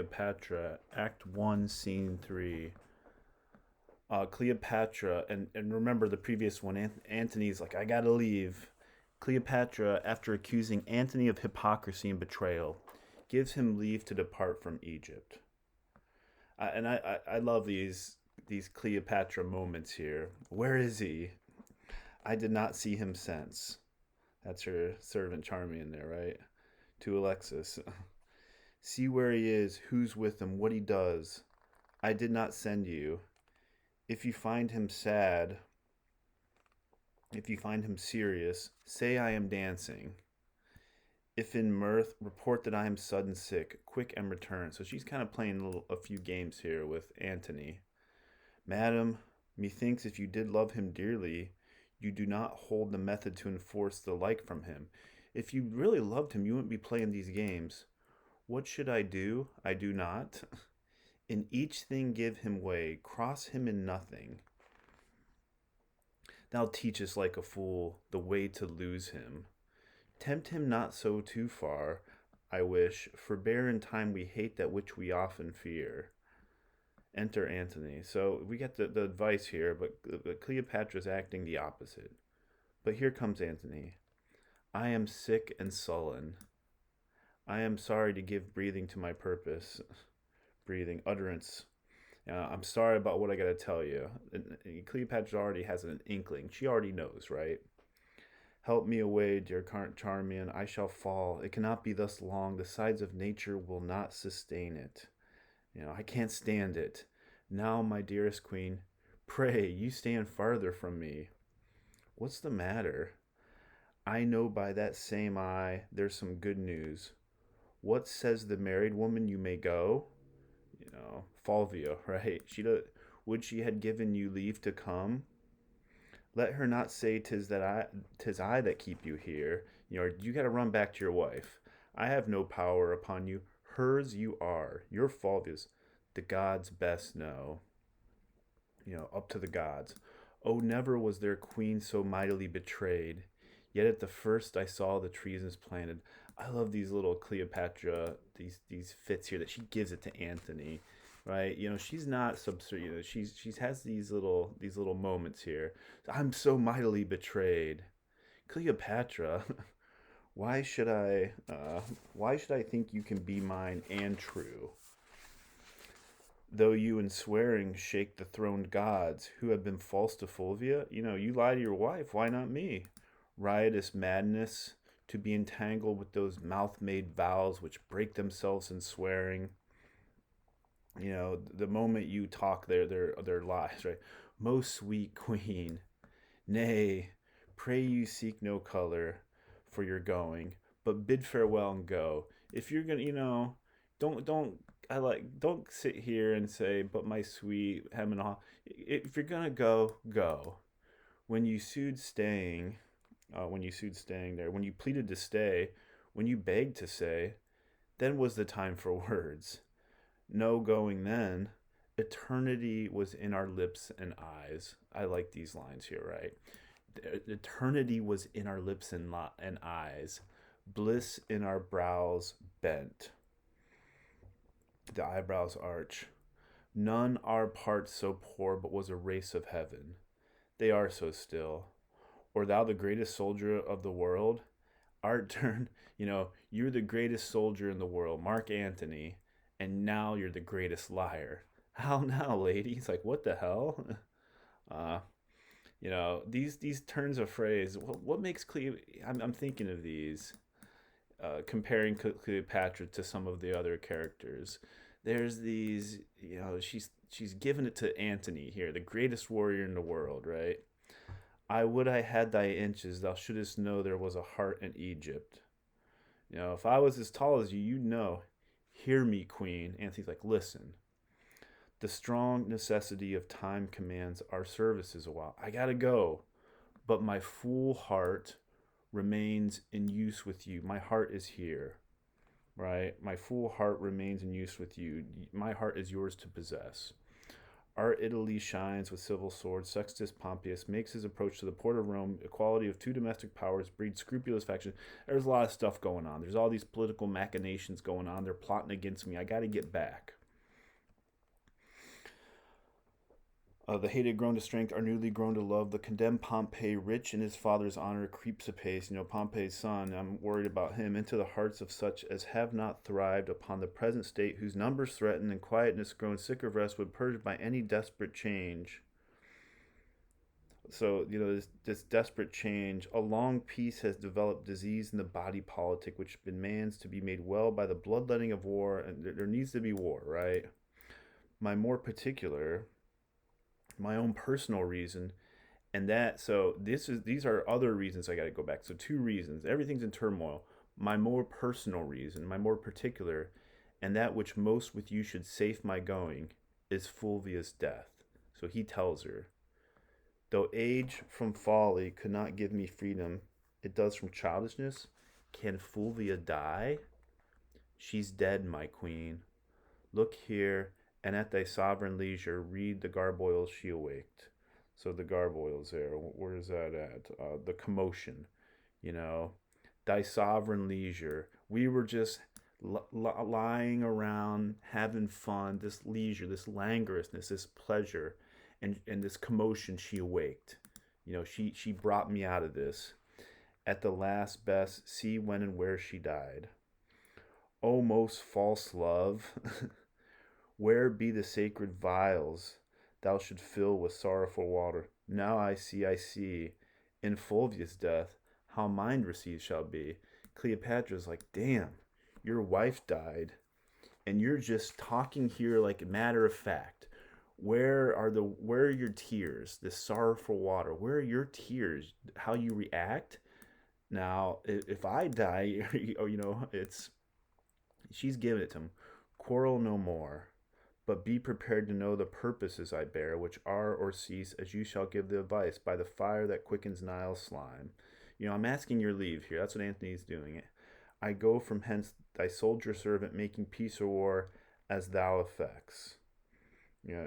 Cleopatra, Act 1, Scene 3. Cleopatra, and remember the previous one, Antony's like, I gotta leave. Cleopatra, after accusing Antony of hypocrisy and betrayal, gives him leave to depart from Egypt. And I love these Cleopatra moments here. Where is he? I did not see him since. That's her servant Charmian there, right? To Alexis. See where he is, who's with him, what he does. I did not send you. If you find him sad, if you find him serious, say I am dancing. If in mirth, report that I am sudden sick, quick and return. So she's kind of playing a few games here with Antony. Madam, methinks if you did love him dearly, you do not hold the method to enforce the like from him. If you really loved him, you wouldn't be playing these games. What should I do? I do not. In each thing give him way, cross him in nothing. Thou teachest like a fool the way to lose him. Tempt him not so too far, I wish. Forbear in time we hate that which we often fear. Enter Antony. So we get the advice here, but Cleopatra's acting the opposite. But here comes Antony. I am sick and sullen. I am sorry to give breathing to my purpose. Breathing, utterance. I'm sorry about what I gotta tell you. And Cleopatra already has an inkling. She already knows, right? Help me away, dear Charmian. I shall fall. It cannot be thus long. The sides of nature will not sustain it. I can't stand it. Now, my dearest queen, pray you stand farther from me. What's the matter? I know by that same eye there's some good news. What says the married woman you may go? Fulvia, right? Would she had given you leave to come? Let her not say tis I that keep you here. You got to run back to your wife. I have no power upon you. Hers you are. Your Fulvia's. The gods best know. Up to the gods. Oh, never was there queen so mightily betrayed. Yet at the first I saw the treasons planted. I love these little Cleopatra, these fits here that she gives it to Antony, right? She's not subservient. She's has these little moments here. I'm so mightily betrayed, Cleopatra. Why should I think you can be mine and true? Though you in swearing shake the throned gods who have been false to Fulvia, you lie to your wife. Why not me? Riotous madness to be entangled with those mouth-made vows which break themselves in swearing. The moment you talk, they're lies, right? Most sweet queen, nay, pray you seek no color for your going, but bid farewell and go. If you're gonna, don't don't sit here and say, but my sweet hem and all. If you're gonna go, go. When you sued staying, there, when you pleaded to stay, when you begged to say, then was the time for words. No going then. Eternity was in our lips and eyes. I like these lines here, right? Eternity was in our lips and eyes. Bliss in our brows bent. The eyebrows arch. None our parts so poor, but was a race of heaven. They are so still. Or thou the greatest soldier of the world? Art turned, you're the greatest soldier in the world, Mark Antony, and now you're the greatest liar. How now, lady? It's like, what the hell? Uh, these turns of phrase. What makes Cleo? I'm thinking of these, comparing Cleopatra to some of the other characters. There's these, she's given it to Antony here, the greatest warrior in the world, right? I would I had thy inches, thou shouldst know there was a heart in Egypt. If I was as tall as you, you'd know. Hear me, queen. Antony's like, listen. The strong necessity of time commands our services a while. I gotta go. But my fool heart remains in use with you. My heart is here, right? My fool heart remains in use with you. My heart is yours to possess. Our Italy shines with civil swords. Sextus Pompeius makes his approach to the port of Rome. Equality of two domestic powers breeds scrupulous factions. There's a lot of stuff going on. There's all these political machinations going on. They're plotting against me. I got to get back. The hated grown to strength are newly grown to love. The condemned Pompey, rich in his father's honor, creeps apace. Pompey's son, I'm worried about him, into the hearts of such as have not thrived upon the present state, whose numbers threaten and quietness grown sick of rest would purge by any desperate change. So, this desperate change, a long peace has developed disease in the body politic, which demands to be made well by the bloodletting of war, and there needs to be war, right? My more particular my own personal reason, and that so these are other reasons I got to go back. So two reasons. Everything's in turmoil. My more personal reason, my more particular, and that which most with you should safe my going, is Fulvia's death. So he tells her, though age from folly could not give me freedom, it does from childishness. Can Fulvia die? She's dead, my queen. Look here, and at thy sovereign leisure read the garboils she awaked. So the garboils there, where is that at? The commotion, you know, thy sovereign leisure. We were just lying around, having fun, this leisure, this languorousness, this pleasure, and this commotion she awaked. She brought me out of this. At the last best, see when and where she died. O most false love, where be the sacred vials thou should fill with sorrowful water? Now I see, in Fulvia's death, how mine received shall be. Cleopatra's like, damn, your wife died, and you're just talking here like matter of fact. Where are your tears? This sorrowful water. Where are your tears? How you react? Now, if I die, she's giving it to him. Quarrel no more, but be prepared to know the purposes I bear, which are or cease, as you shall give the advice, by the fire that quickens Nile's slime. I'm asking your leave here. That's what Antony's doing. I go from hence, thy soldier servant, making peace or war, as thou affects.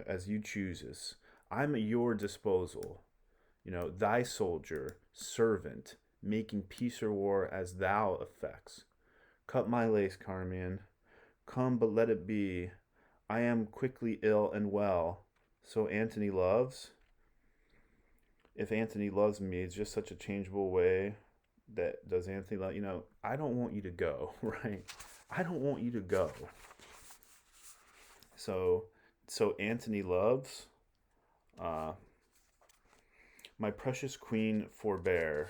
As you chooses. I'm at your disposal. Thy soldier, servant, making peace or war, as thou affects. Cut my lace, Charmian. Come, but let it be. I am quickly ill and well. So Antony loves? If Antony loves me, it's just such a changeable way. That does Antony love? I don't want you to go, right? I don't want you to go. So Antony loves. My precious queen, forbear,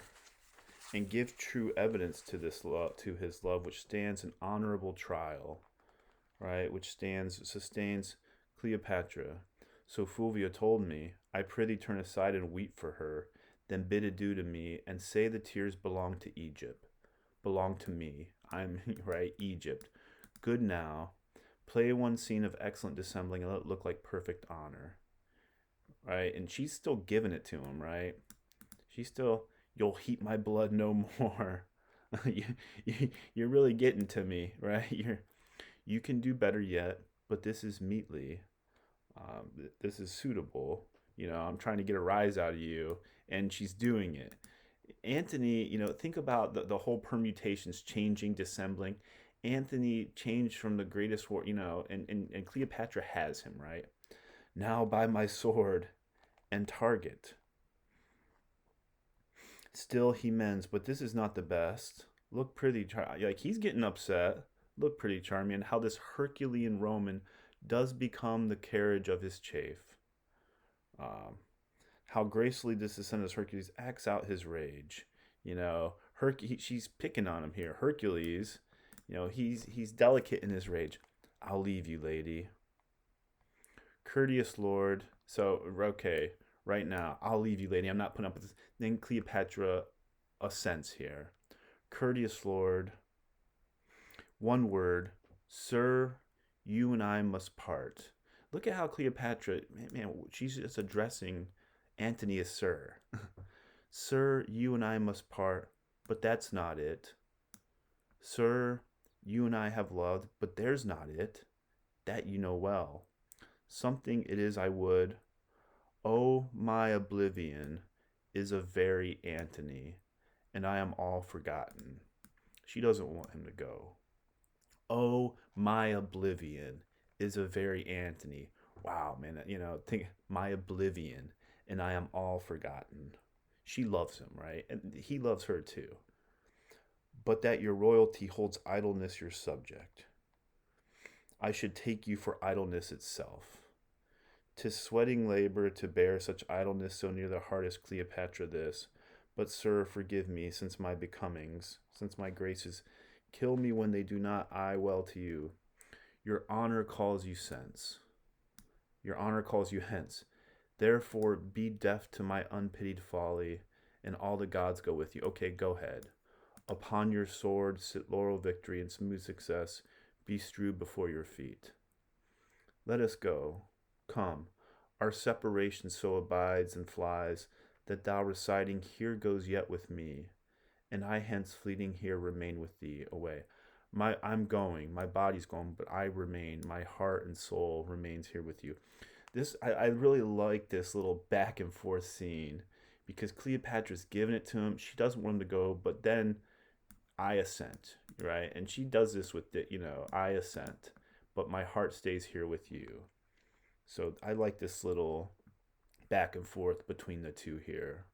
and give true evidence to this love, to his love, which stands in honorable trial, right? Which sustains Cleopatra. So Fulvia told me, I prithee turn aside and weep for her, then bid adieu to me, and say the tears belong to Egypt, belong to me. I'm right, Egypt. Good now. Play one scene of excellent dissembling and let it look like perfect honor, right? And she's still giving it to him, right? She's still, you'll heat my blood no more. You're really getting to me, right? You can do better yet, but this is meetly. This is suitable. I'm trying to get a rise out of you, and she's doing it. Antony, think about the whole permutations, changing, dissembling. Antony changed from the greatest war, and Cleopatra has him, right? Now by my sword and target. Still he mends, but this is not the best. Look pretty, like he's getting upset. Look pretty, Charmian, how this Herculean Roman does become the carriage of his chafe. How gracefully this descendant of Hercules acts out his rage. She's picking on him here. Hercules, he's delicate in his rage. I'll leave you, lady. Courteous lord. So, okay, right now, I'll leave you, lady. I'm not putting up with this. Then Cleopatra assents here. Courteous lord. One word. Sir, you and I must part. Look at how Cleopatra, man, she's just addressing Antony as sir. Sir, you and I must part, but that's not it. Sir, you and I have loved, but there's not it. That you know well. Something it is I would. Oh, my oblivion is a very Antony, and I am all forgotten. She doesn't want him to go. Oh, my oblivion is a very Antony. Wow, man, think my oblivion, and I am all forgotten. She loves him, right? And he loves her too. But that your royalty holds idleness your subject. I should take you for idleness itself. 'Tis sweating labor to bear such idleness so near the heart as Cleopatra this. But, sir, forgive me, since my becomings, since my graces, kill me when they do not eye well to you. Your honor calls you sense. Your honor calls you hence. Therefore, be deaf to my unpitied folly, and all the gods go with you. Okay, go ahead. Upon your sword sit laurel victory and smooth success be strewed before your feet. Let us go. Come, our separation so abides and flies, that thou residing here goes yet with me, and I hence fleeting here remain with thee away. I'm going, my body's going, but I remain, my heart and soul remains here with you. I really like this little back and forth scene because Cleopatra's giving it to him. She doesn't want him to go, but then I assent, right? And she does this with I assent, but my heart stays here with you. So I like this little back and forth between the two here.